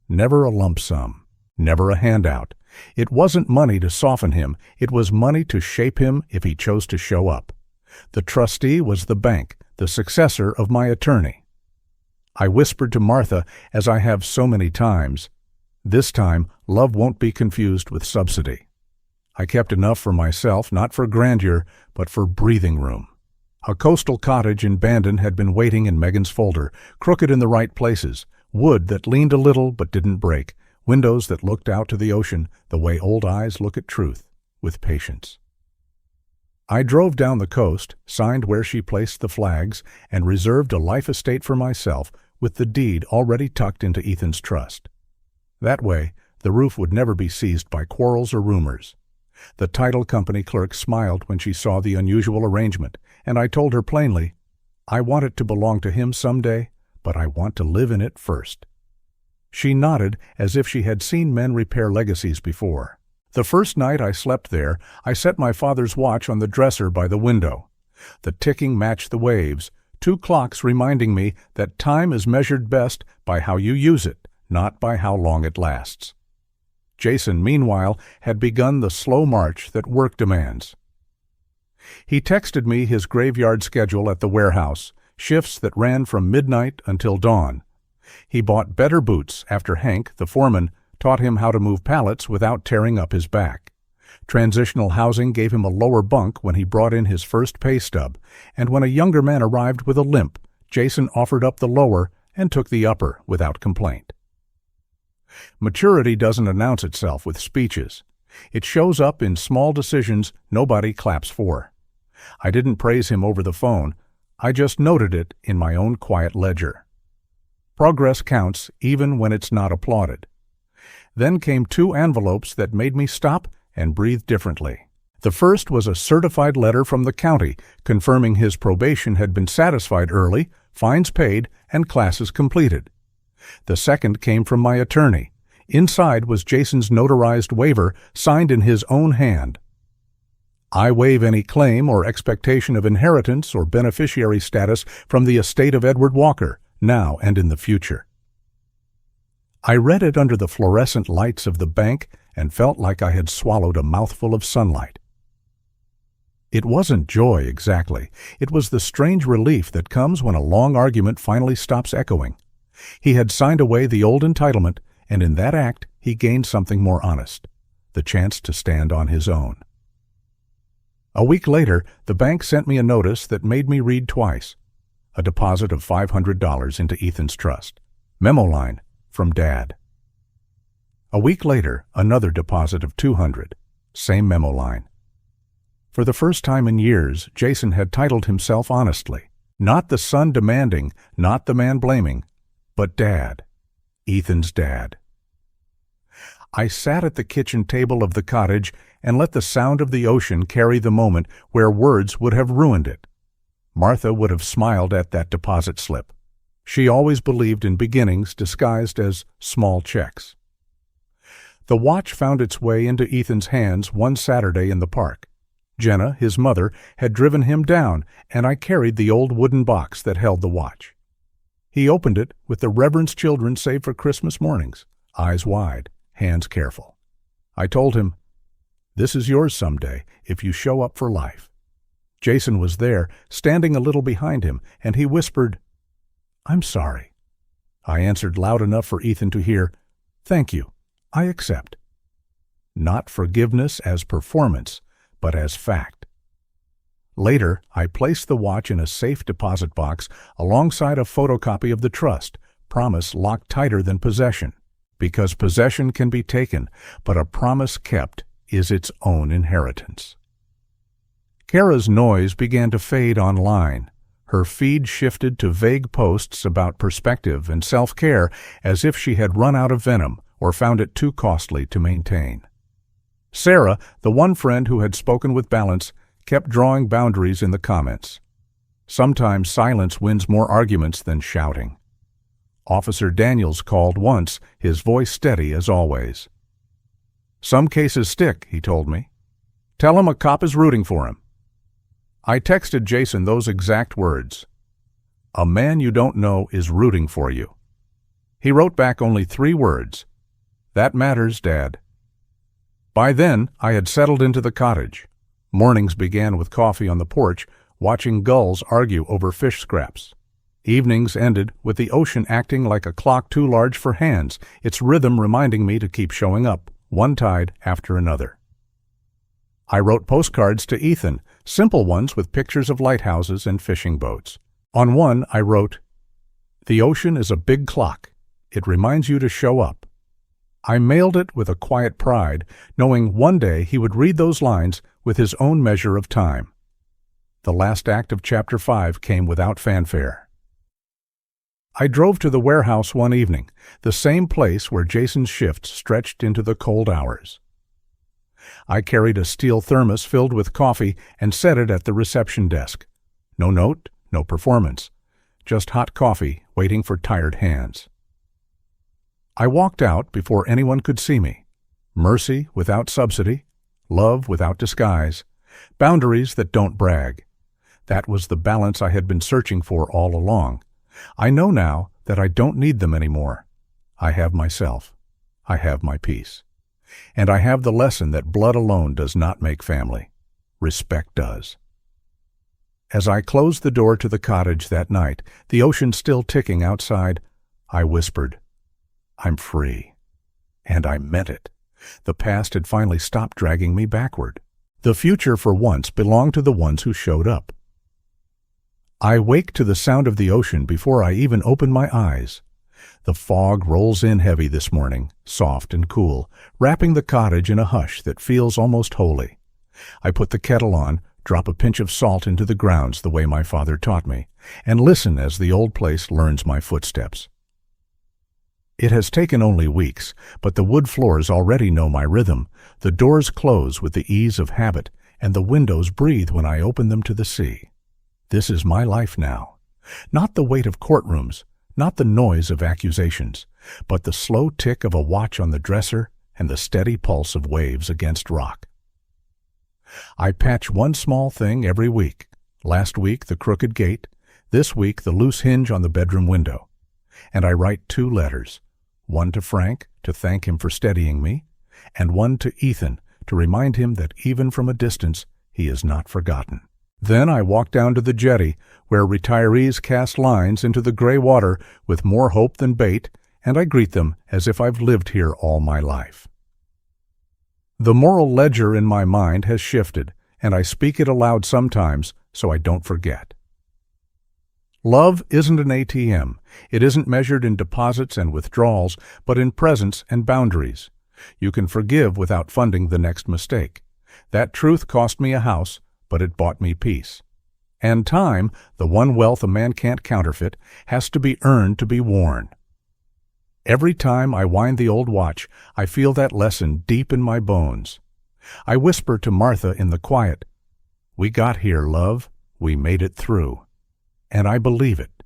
Never a lump sum, never a handout. It wasn't money to soften him, it was money to shape him if he chose to show up. The trustee was the bank, the successor of my attorney. I whispered to Martha, as I have so many times, this time love won't be confused with subsidy. I kept enough for myself, not for grandeur, but for breathing room. A coastal cottage in Bandon had been waiting in Megan's folder, crooked in the right places, wood that leaned a little but didn't break, windows that looked out to the ocean the way old eyes look at truth, with patience. I drove down the coast, signed where she placed the flags, and reserved a life estate for myself with the deed already tucked into Ethan's trust. That way, the roof would never be seized by quarrels or rumors. The title company clerk smiled when she saw the unusual arrangement, and I told her plainly, I want it to belong to him someday, but I want to live in it first. She nodded as if she had seen men repair legacies before. The first night I slept there, I set my father's watch on the dresser by the window. The ticking matched the waves, 2 clocks reminding me that time is measured best by how you use it, not by how long it lasts. Jason, meanwhile, had begun the slow march that work demands. He texted me his graveyard schedule at the warehouse, shifts that ran from midnight until dawn. He bought better boots after Hank, the foreman, taught him how to move pallets without tearing up his back. Transitional housing gave him a lower bunk when he brought in his first pay stub, and when a younger man arrived with a limp, Jason offered up the lower and took the upper without complaint. Maturity doesn't announce itself with speeches. It shows up in small decisions nobody claps for. I didn't praise him over the phone. I just noted it in my own quiet ledger. Progress counts even when it's not applauded. Then came 2 envelopes that made me stop and breathe differently. The first was a certified letter from the county confirming his probation had been satisfied early, fines paid, and classes completed. The second came from my attorney. Inside was Jason's notarized waiver, signed in his own hand. I waive any claim or expectation of inheritance or beneficiary status from the estate of Edward Walker, now and in the future. I read it under the fluorescent lights of the bank and felt like I had swallowed a mouthful of sunlight. It wasn't joy exactly. It was the strange relief that comes when a long argument finally stops echoing. He had signed away the old entitlement, and in that act he gained something more honest, the chance to stand on his own. A week later, the bank sent me a notice that made me read twice. A deposit of $500 into Ethan's trust. Memo line, from Dad. A week later, another deposit of $200. Same memo line. For the first time in years, Jason had titled himself honestly. Not the son demanding, not the man blaming, but Dad. Ethan's dad. I sat at the kitchen table of the cottage and let the sound of the ocean carry the moment where words would have ruined it. Martha would have smiled at that deposit slip. She always believed in beginnings disguised as small checks. The watch found its way into Ethan's hands one Saturday in the park. Jenna, his mother, had driven him down, and I carried the old wooden box that held the watch. He opened it with the reverence children save for Christmas mornings, eyes wide, hands careful. I told him, "This is yours someday if you show up for life." Jason was there, standing a little behind him, and he whispered, "I'm sorry." I answered loud enough for Ethan to hear, Thank you. I accept. Not forgiveness as performance, but as fact. Later, I placed the watch in a safe deposit box alongside a photocopy of the trust, promise locked tighter than possession, because possession can be taken, but a promise kept is its own inheritance. Kara's noise began to fade online. Her feed shifted to vague posts about perspective and self-care, as if she had run out of venom or found it too costly to maintain. Sarah, the one friend who had spoken with balance, kept drawing boundaries in the comments. Sometimes silence wins more arguments than shouting. Officer Daniels called once, his voice steady as always. "Some cases stick," he told me. "Tell him a cop is rooting for him." I texted Jason those exact words. "A man you don't know is rooting for you." He wrote back only 3 words. "That matters, Dad." By then, I had settled into the cottage. Mornings began with coffee on the porch, watching gulls argue over fish scraps. Evenings ended with the ocean acting like a clock too large for hands, its rhythm reminding me to keep showing up, one tide after another. I wrote postcards to Ethan, simple ones with pictures of lighthouses and fishing boats. On one, I wrote, "The ocean is a big clock. It reminds you to show up." I mailed it with a quiet pride, knowing one day he would read those lines with his own measure of time. The last act of Chapter 5 came without fanfare. I drove to the warehouse one evening, the same place where Jason's shift stretched into the cold hours. I carried a steel thermos filled with coffee and set it at the reception desk. No note, no performance, just hot coffee waiting for tired hands. I walked out before anyone could see me. Mercy without subsidy, love without disguise, boundaries that don't brag. That was the balance I had been searching for all along. I know now that I don't need them anymore. I have myself. I have my peace. And I have the lesson that blood alone does not make family. Respect does. As I closed the door to the cottage that night, the ocean still ticking outside, I whispered, "I'm free." And I meant it. The past had finally stopped dragging me backward. The future for once belonged to the ones who showed up. I wake to the sound of the ocean before I even open my eyes. The fog rolls in heavy this morning, soft and cool, wrapping the cottage in a hush that feels almost holy. I put the kettle on, drop a pinch of salt into the grounds the way my father taught me, and listen as the old place learns my footsteps. It has taken only weeks, but the wood floors already know my rhythm. The doors close with the ease of habit, and the windows breathe when I open them to the sea. This is my life now. Not the weight of courtrooms, not the noise of accusations, but the slow tick of a watch on the dresser and the steady pulse of waves against rock. I patch one small thing every week. Last week, the crooked gate. This week, the loose hinge on the bedroom window. And I write 2 letters. One to Frank, to thank him for steadying me, and one to Ethan, to remind him that even from a distance, he is not forgotten. Then I walk down to the jetty, where retirees cast lines into the gray water with more hope than bait, and I greet them as if I've lived here all my life. The moral ledger in my mind has shifted, and I speak it aloud sometimes so I don't forget. Love isn't an ATM. It isn't measured in deposits and withdrawals, but in presence and boundaries. You can forgive without funding the next mistake. That truth cost me a house, but it bought me peace. And time, the one wealth a man can't counterfeit, has to be earned to be worn. Every time I wind the old watch, I feel that lesson deep in my bones. I whisper to Martha in the quiet, "We got here, love. We made it through." And I believe it.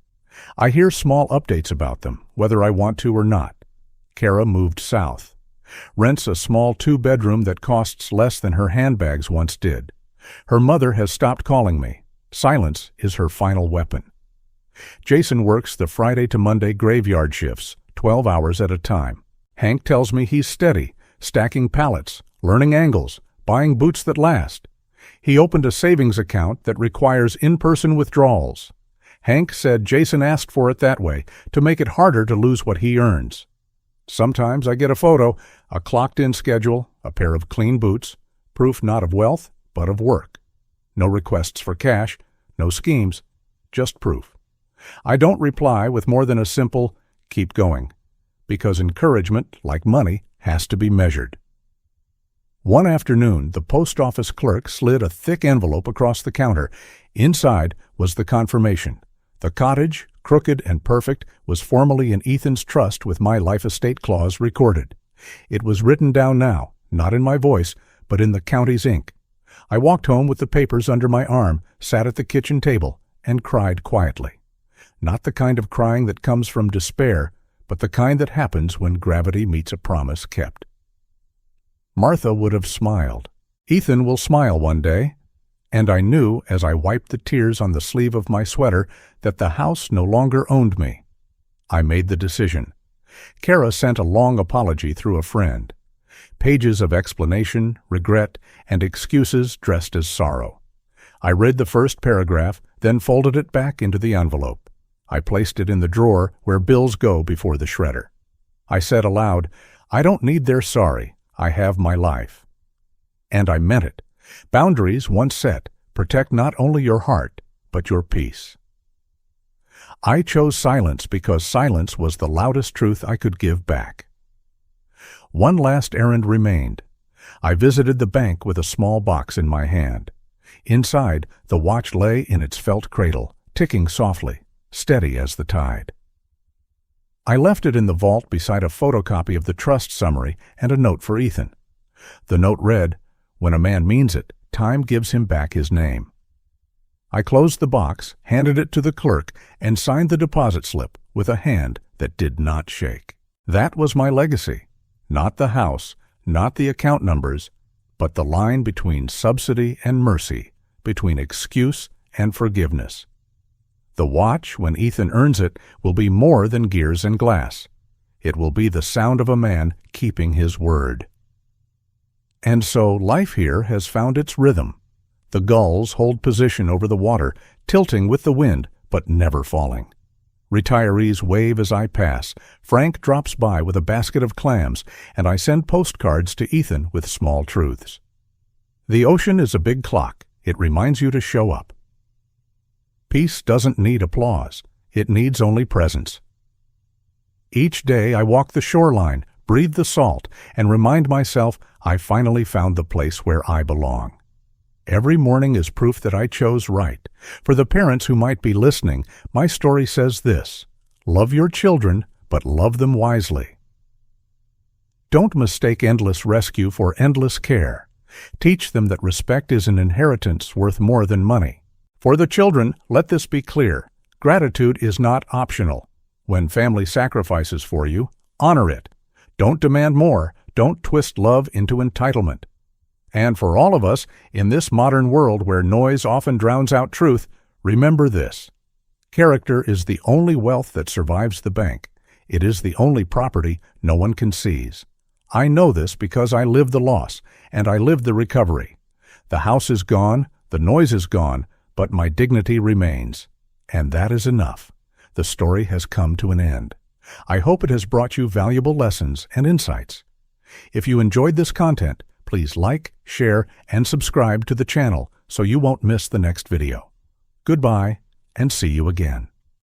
I hear small updates about them, whether I want to or not. Kara moved south. Rents a small 2-bedroom that costs less than her handbags once did. Her mother has stopped calling me. Silence is her final weapon. Jason works the Friday to Monday graveyard shifts, 12 hours at a time. Hank tells me he's steady, stacking pallets, learning angles, buying boots that last. He opened a savings account that requires in-person withdrawals. Hank said Jason asked for it that way, to make it harder to lose what he earns. Sometimes I get a photo, a clocked-in schedule, a pair of clean boots, proof not of wealth, but of work. No requests for cash, no schemes, just proof. I don't reply with more than a simple, "keep going," because encouragement, like money, has to be measured. One afternoon, the post office clerk slid a thick envelope across the counter. Inside was the confirmation. The cottage, crooked and perfect, was formally in Ethan's trust with my life estate clause recorded. It was written down now, not in my voice, but in the county's ink. I walked home with the papers under my arm, sat at the kitchen table, and cried quietly. Not the kind of crying that comes from despair, but the kind that happens when gravity meets a promise kept. Martha would have smiled. Ethan will smile one day. And I knew, as I wiped the tears on the sleeve of my sweater, that the house no longer owned me. I made the decision. Kara sent a long apology through a friend. Pages of explanation, regret, and excuses dressed as sorrow. I read the first paragraph, then folded it back into the envelope. I placed it in the drawer where bills go before the shredder. I said aloud, "I don't need their sorry. I have my life." And I meant it. Boundaries, once set, protect not only your heart, but your peace. I chose silence because silence was the loudest truth I could give back. One last errand remained. I visited the bank with a small box in my hand. Inside, the watch lay in its felt cradle, ticking softly, steady as the tide. I left it in the vault beside a photocopy of the trust summary and a note for Ethan. The note read, "When a man means it, time gives him back his name." I closed the box, handed it to the clerk, and signed the deposit slip with a hand that did not shake. That was my legacy. Not the house, not the account numbers, but the line between subsidy and mercy, between excuse and forgiveness. The watch, when Ethan earns it, will be more than gears and glass. It will be the sound of a man keeping his word. And so life here has found its rhythm. The gulls hold position over the water, tilting with the wind, but never falling. Retirees wave as I pass. Frank drops by with a basket of clams, and I send postcards to Ethan with small truths. The ocean is a big clock. It reminds you to show up. Peace doesn't need applause. It needs only presence. Each day I walk the shoreline, breathe the salt, and remind myself I finally found the place where I belong. Every morning is proof that I chose right. For the parents who might be listening, my story says this: love your children, but love them wisely. Don't mistake endless rescue for endless care. Teach them that respect is an inheritance worth more than money. For the children, let this be clear. Gratitude is not optional. When family sacrifices for you, honor it. Don't demand more. Don't twist love into entitlement. And for all of us, in this modern world where noise often drowns out truth, remember this: character is the only wealth that survives the bank. It is the only property no one can seize. I know this because I lived the loss, and I lived the recovery. The house is gone, the noise is gone, but my dignity remains. And that is enough. The story has come to an end. I hope it has brought you valuable lessons and insights. If you enjoyed this content, please like, share, and subscribe to the channel so you won't miss the next video. Goodbye, and see you again.